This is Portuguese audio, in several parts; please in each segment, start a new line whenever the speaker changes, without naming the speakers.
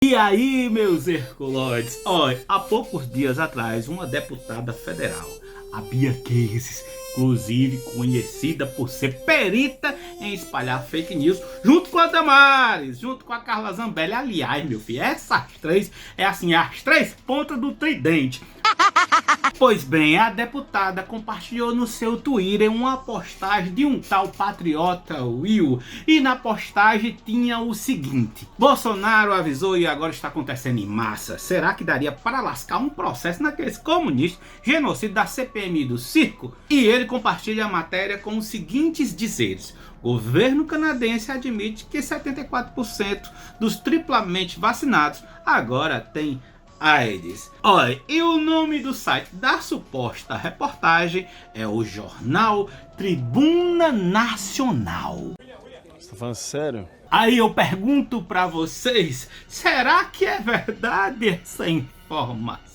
E aí, meus herculoides? Olha, há poucos dias atrás, uma deputada federal, a Bia Kisses, inclusive conhecida por ser perita em espalhar fake news, junto com a Damares, junto com a Carla Zambelli. Aliás, meu filho, essas três é assim, as três pontas do tridente. Pois bem, a deputada compartilhou no seu Twitter uma postagem de um tal patriota Will, e na postagem tinha o seguinte: Bolsonaro avisou e agora está acontecendo em massa. Será que daria para lascar um processo naqueles comunistas genocídio da CPMI do circo? E ele compartilha a matéria com os seguintes dizeres: governo canadense admite que 74% dos triplamente vacinados agora têm AIDS. Olha, e o nome do site da suposta reportagem é o jornal Tribuna Nacional.
Você tá falando sério?
Aí eu pergunto pra vocês, será que é verdade essa informação?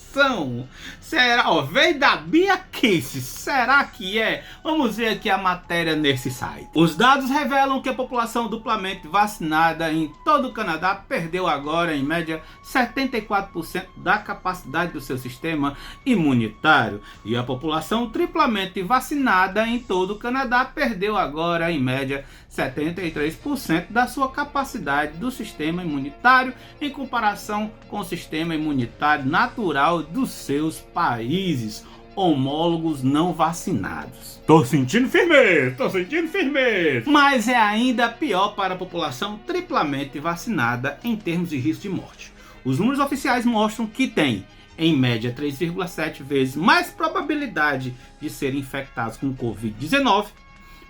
Será? Ó, veio da Bia Kisses. Será que é? Vamos ver aqui a matéria nesse site. Os dados revelam que a população duplamente vacinada em todo o Canadá perdeu agora, em média, 74% da capacidade do seu sistema imunitário. E a população triplamente vacinada em todo o Canadá perdeu agora, em média, 73% da sua capacidade do sistema imunitário em comparação com o sistema imunitário natural dos seus países homólogos não vacinados. Tô sentindo firmeza, tô sentindo firmeza. Mas é ainda pior para a população triplamente vacinada em termos de risco de morte. Os números oficiais mostram que tem, em média, 3,7 vezes mais probabilidade de serem infectados com Covid-19,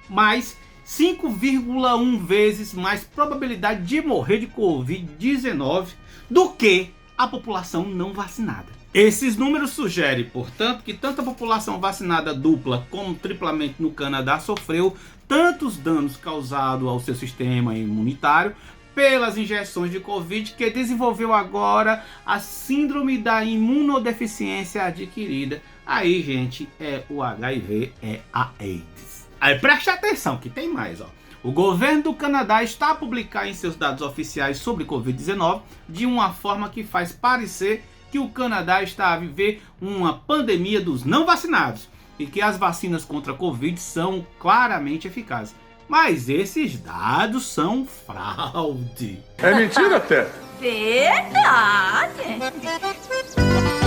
mais 5,1 vezes mais probabilidade de morrer de Covid-19 do que a população não vacinada. Esses números sugerem, portanto, que tanto a população vacinada dupla como triplamente no Canadá sofreu tantos danos causados ao seu sistema imunitário pelas injeções de Covid que desenvolveu agora a síndrome da imunodeficiência adquirida. Aí, gente, é o HIV, é a AIDS. Aí preste atenção que tem mais, ó. O governo do Canadá está a publicar em seus dados oficiais sobre Covid-19 de uma forma que faz parecer que o Canadá está a viver uma pandemia dos não vacinados e que as vacinas contra a Covid são claramente eficazes. Mas esses dados são fraude.
É mentira até.
Verdade.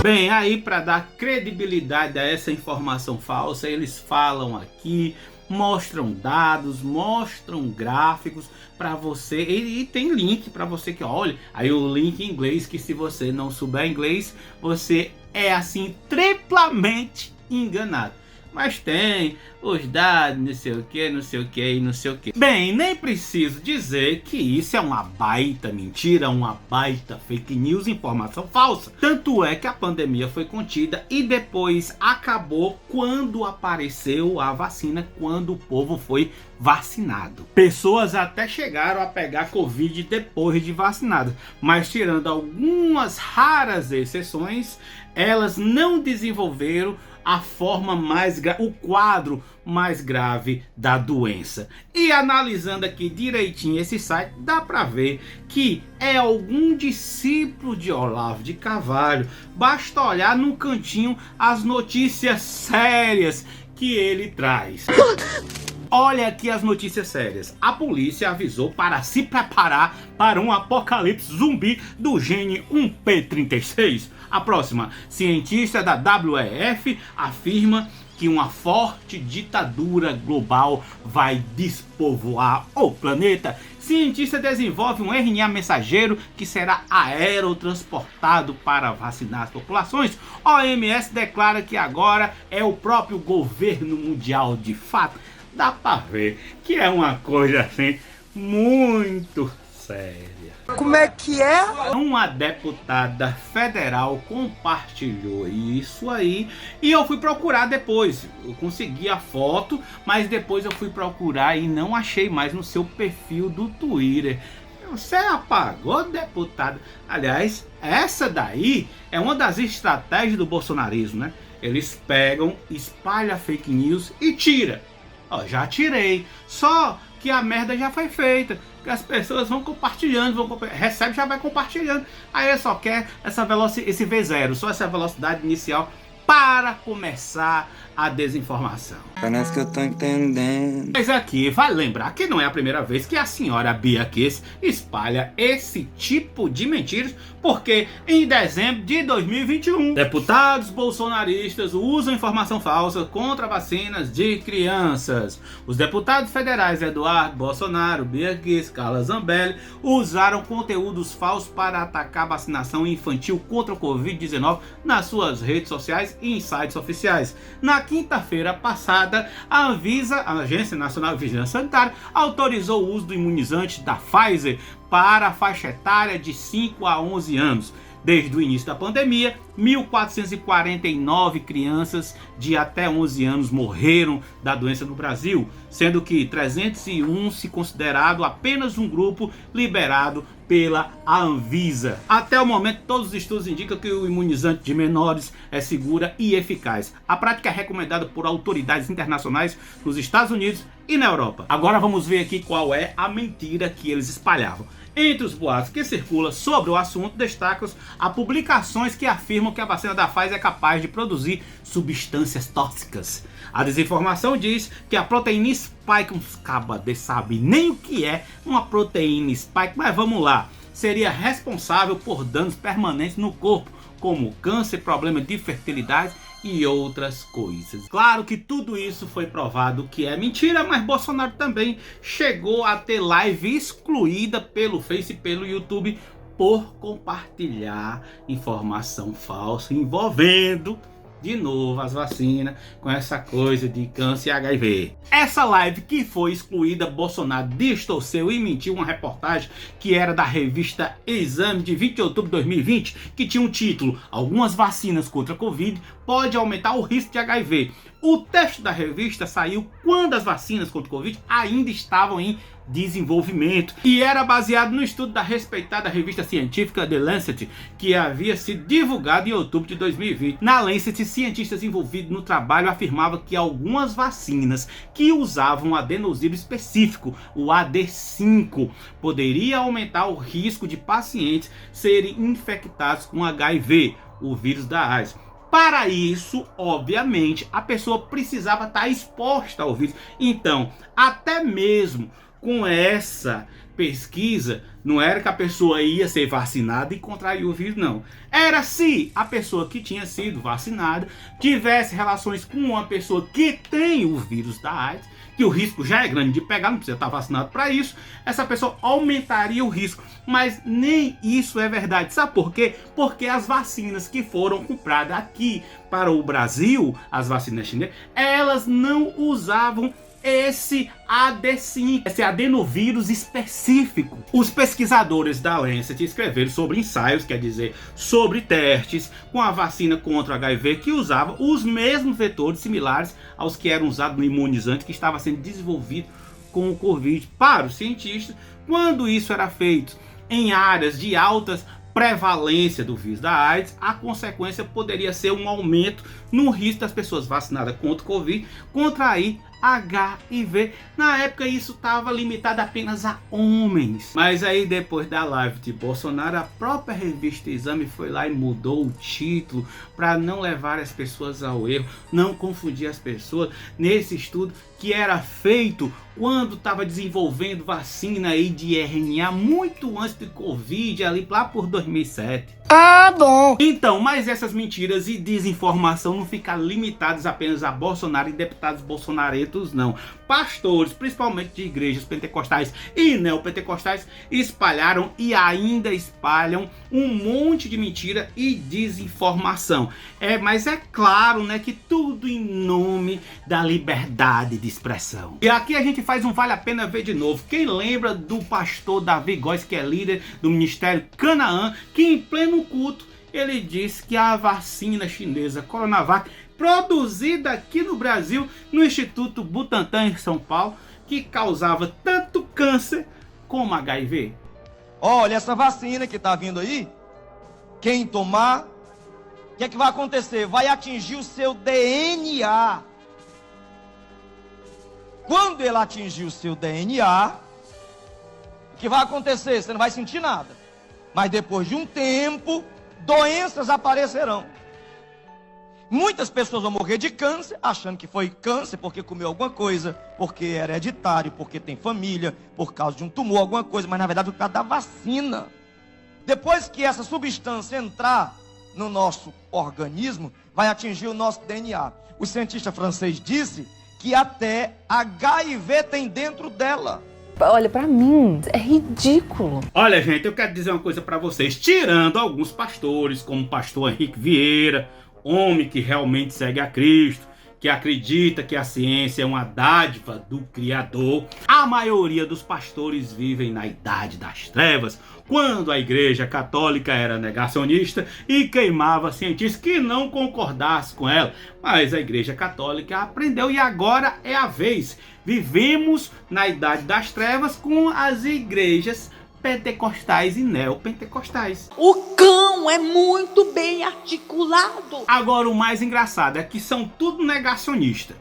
Bem, aí para dar credibilidade a essa informação falsa, eles falam aqui, mostram dados, mostram gráficos para você e tem link para você que olha. Aí o link em inglês, que se você não souber inglês, você é assim triplamente enganado. Mas tem os dados, não sei o que, não sei o que e não sei o que. Bem, nem preciso dizer que isso é uma baita mentira, uma baita fake news, informação falsa. Tanto é que a pandemia foi contida e depois acabou quando apareceu a vacina, quando o povo foi vacinado. Pessoas até chegaram a pegar Covid depois de vacinado, mas tirando algumas raras exceções, elas não desenvolveram a forma mais grave, o quadro mais grave da doença. E analisando aqui direitinho esse site, dá para ver que é algum discípulo de Olavo de Carvalho. Basta olhar no cantinho as notícias sérias que ele traz. Olha aqui as notícias sérias. A polícia avisou para se preparar para um apocalipse zumbi do gene 1P36. A próxima, cientista da WEF afirma que uma forte ditadura global vai despovoar o planeta. Cientista desenvolve um RNA mensageiro que será aerotransportado para vacinar as populações. OMS declara que agora é o próprio governo mundial de fato. Dá para ver que é uma coisa assim muito séria.
Como é que é?
Uma deputada federal compartilhou isso aí e eu fui procurar depois. Eu consegui a foto, mas depois eu fui procurar e não achei mais no seu perfil do Twitter. Você apagou, deputada? Aliás, essa daí é uma das estratégias do bolsonarismo, né? Eles pegam, espalham fake news e tira. Ó, já tirei. Só que a merda já foi feita, que as pessoas vão compartilhando, recebe, já vai compartilhando. Aí ele só quer esse V0, só essa velocidade inicial para começar a desinformação.
Parece que eu tô entendendo.
Mas aqui vale lembrar que não é a primeira vez que a senhora Bia Kicis espalha esse tipo de mentiras, porque em dezembro de 2021, deputados bolsonaristas usam informação falsa contra vacinas de crianças. Os deputados federais Eduardo Bolsonaro, Bia Kicis, Carla Zambelli usaram conteúdos falsos para atacar a vacinação infantil contra o Covid-19 nas suas redes sociais e em sites oficiais. Na quinta-feira passada, a Anvisa, a Agência Nacional de Vigilância Sanitária, autorizou o uso do imunizante da Pfizer para a faixa etária de 5 a 11 anos. Desde o início da pandemia, 1.449 crianças de até 11 anos morreram da doença no Brasil, sendo que 301 se considerado apenas um grupo liberado pela Anvisa. Até o momento, todos os estudos indicam que o imunizante de menores é segura e eficaz. A prática é recomendada por autoridades internacionais nos Estados Unidos e na Europa. Agora vamos ver aqui qual é a mentira que eles espalhavam. Entre os boatos que circulam sobre o assunto, destacam a publicações que afirmam que a vacina da Pfizer é capaz de produzir substâncias tóxicas. A desinformação diz que a proteína spike, uns cabas sabe nem o que é uma proteína spike, mas vamos lá, seria responsável por danos permanentes no corpo, como câncer, problema de fertilidade e outras coisas. Claro que tudo isso foi provado que é mentira, mas Bolsonaro também chegou a ter live excluída pelo Face e pelo YouTube por compartilhar informação falsa envolvendo de novo as vacinas com essa coisa de câncer e HIV. Essa live que foi excluída, Bolsonaro distorceu e mentiu uma reportagem que era da revista Exame de 20 de outubro de 2020, que tinha um título: algumas vacinas contra a Covid pode aumentar o risco de HIV. O texto da revista saiu quando as vacinas contra o Covid ainda estavam em desenvolvimento e era baseado no estudo da respeitada revista científica The Lancet, que havia sido divulgado em outubro de 2020. Na Lancet, cientistas envolvidos no trabalho afirmavam que algumas vacinas que usavam um adenovírus específico, o AD5, poderia aumentar o risco de pacientes serem infectados com HIV, o vírus da AIDS. Para isso, obviamente, a pessoa precisava estar exposta ao vírus. Então, até mesmo com essa pesquisa, não era que a pessoa ia ser vacinada e contrair o vírus, não. Era se a pessoa que tinha sido vacinada tivesse relações com uma pessoa que tem o vírus da AIDS, que o risco já é grande de pegar, não precisa estar vacinado para isso, essa pessoa aumentaria o risco. Mas nem isso é verdade. Sabe por quê? Porque as vacinas que foram compradas aqui para o Brasil, as vacinas chinesas, elas não usavam esse AD5, esse adenovírus específico. Os pesquisadores da Lancet escreveram sobre ensaios, quer dizer, sobre testes com a vacina contra o HIV que usava os mesmos vetores similares aos que eram usados no imunizante que estava sendo desenvolvido com o Covid. Para os cientistas, quando isso era feito em áreas de altas prevalência do vírus da AIDS, a consequência poderia ser um aumento no risco das pessoas vacinadas contra o Covid contrair HIV. Na época isso estava limitado apenas a homens. Mas aí depois da live de Bolsonaro, a própria revista Exame foi lá e mudou o título para não levar as pessoas ao erro, não confundir as pessoas nesse estudo que era feito quando estava desenvolvendo vacina aí de RNA muito antes do Covid, ali lá por 2007.
Ah, bom!
Então, mas essas mentiras e desinformação não ficam limitadas apenas a Bolsonaro e deputados bolsonaretos, não. Pastores, principalmente de igrejas pentecostais e neopentecostais, espalharam e ainda espalham um monte de mentira e desinformação. Mas é claro, né, que tudo em nome da liberdade de expressão. E aqui a gente faz um Vale a Pena Ver de novo. Quem lembra do pastor Davi Góes, que é líder do Ministério Canaã, que em pleno culto ele disse que a vacina chinesa Coronavac, produzida aqui no Brasil no Instituto Butantan em São Paulo, que causava tanto câncer como HIV.
Olha, essa vacina que tá vindo aí, quem tomar, o que é que vai acontecer? Vai atingir o seu DNA. Quando ele atingir o seu DNA, o que vai acontecer? Você não vai sentir nada. Mas depois de um tempo, doenças aparecerão. Muitas pessoas vão morrer de câncer, achando que foi câncer porque comeu alguma coisa, porque é hereditário, porque tem família, por causa de um tumor, alguma coisa, mas na verdade por causa da vacina. Depois que essa substância entrar no nosso organismo, vai atingir o nosso DNA. O cientista francês disse que até HIV tem dentro dela.
Olha, pra mim, é ridículo.
Olha, gente, eu quero dizer uma coisa pra vocês. Tirando alguns pastores, como o pastor Henrique Vieira, homem que realmente segue a Cristo, que acredita que a ciência é uma dádiva do Criador, a maioria dos pastores vivem na idade das trevas, quando a Igreja Católica era negacionista e queimava cientistas que não concordassem com ela. Mas a Igreja Católica aprendeu e agora é a vez. Vivemos na idade das trevas com as igrejas pentecostais e neopentecostais.
O cão é muito bem articulado.
Agora o mais engraçado é que são tudo negacionistas.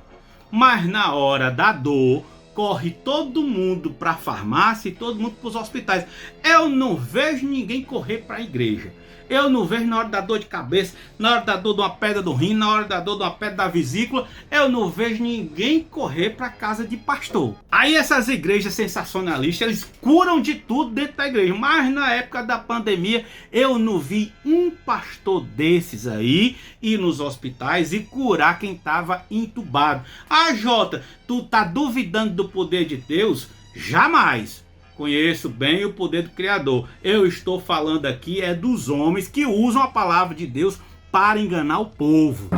Mas na hora da dor, corre todo mundo para a farmácia e todo mundo para os hospitais. Eu não vejo ninguém correr para a igreja. Eu não vejo na hora da dor de cabeça, na hora da dor de uma pedra do rim, na hora da dor de uma pedra da vesícula, eu não vejo ninguém correr para casa de pastor. Aí essas igrejas sensacionalistas, eles curam de tudo dentro da igreja, mas na época da pandemia eu não vi um pastor desses aí ir nos hospitais e curar quem estava entubado. Ah, Jota, tu tá duvidando do poder de Deus? Jamais! Conheço bem o poder do Criador. Eu estou falando aqui é dos homens que usam a palavra de Deus para enganar o povo.